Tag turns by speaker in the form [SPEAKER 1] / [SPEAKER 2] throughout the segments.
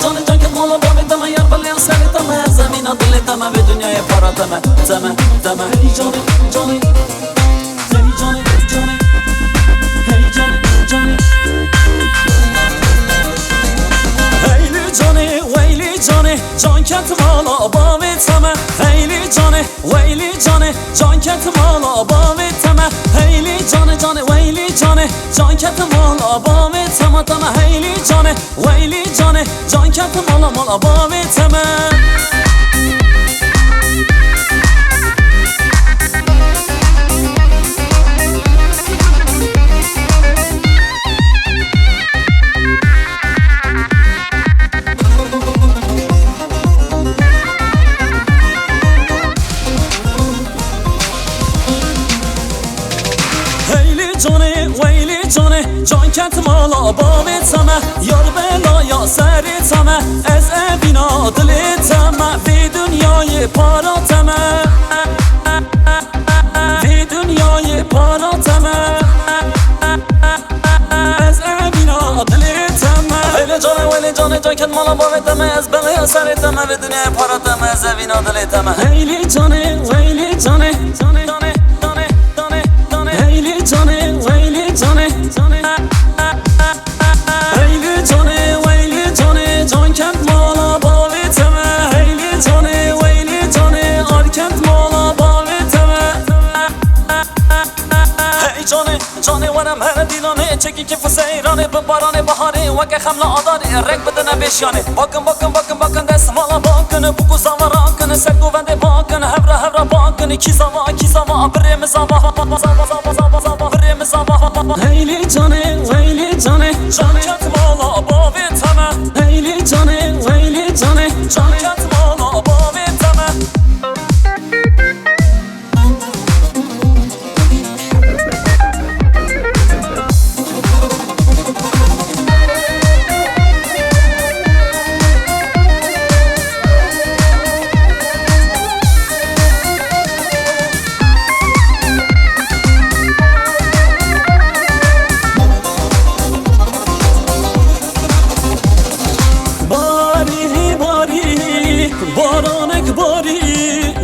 [SPEAKER 1] جانه جان که مالا بابی دمه یار بلی سری دمه زمین دل دمه به دنیای پارا دمه دمه دمه هی جانه جانه هی جانه جانه هی جانه جانه هیلی جانه ویلی جانه جان کت مالا بابی تمه هیلی جانه ویلی جانه جان کت مالا بابی تمه هیلی جانه جانه ویلی جانه جان کت مالا بابی تمه تمه هیلی جانه ویلی جانه جان کت مالا مالا بابی تمه جانه ویلی جانه جان کت مالا بابی تمه یار بلا یا سری تمه از ابینا دلی تمه وی دنیای پارا تمه وی دنیای پارا تمه از ابینا دلی تمه ویلی جانه جان کت مالا بابی تمه از بلا یا سری تمه وی دنیای پارا تمه از ابینا دلی تمه ویلی جانه ویلی جانه جانه جانه هیلی جانه ویلی جانه هیلی جانه ویلی جانه جان کت مالا بابی تمه هیلی جانه ویلی جانه آر کت مالا بابی تمه هی جانه جانه ورم هر دیلانه چکی که فسیرانه به باران بهاره وگه خملا آداره رک بدنه بیشیانه باکن دست مالا باکن بگو زاوران کنه سرگوونده باکن هبره باکن کی زاوا بریم زاوا هیلی جانه ویلی جانه جان کت مالا بابی تمه هیلی جانه ویلی جانه جان کت مالا بابی تمه بارانک باری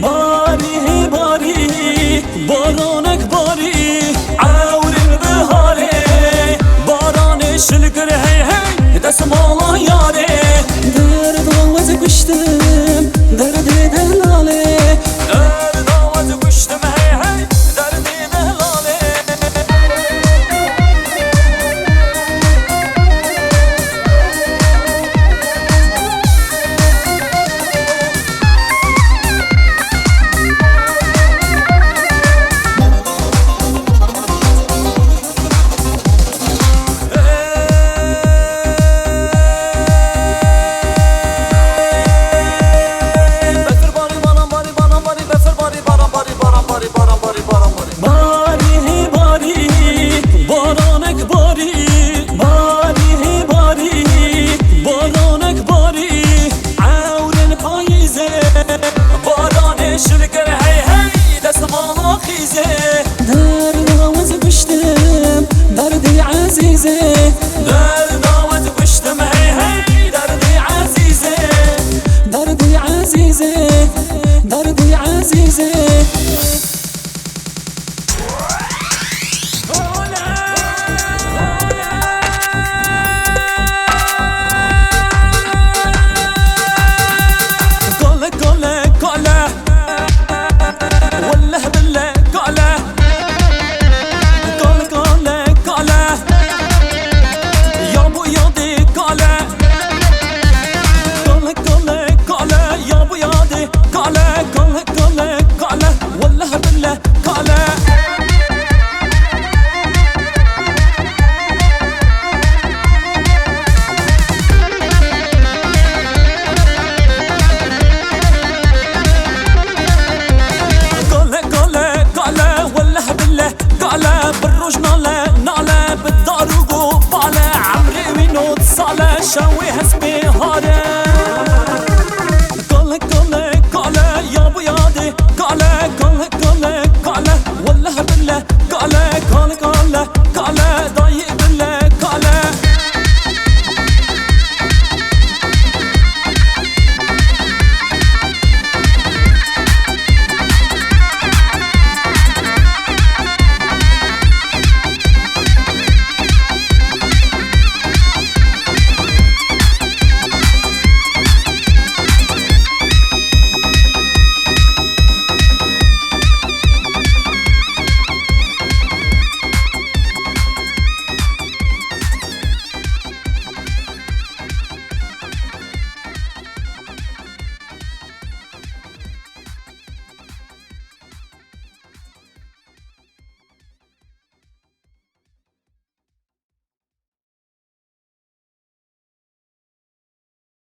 [SPEAKER 1] باری باری بارانک باری عورین بهاره باران شلگر هی هی دست مالا یاره درد آواز گشتم درد دلاله درد آواز گشتم هی هی درد دلاله شلگر هی هی دست مالا خیزه درد آواز گشتم دردی عزیزه درد آواز گشتم هی هی دردی عزیزه دردی عزیزه دردی عزیزه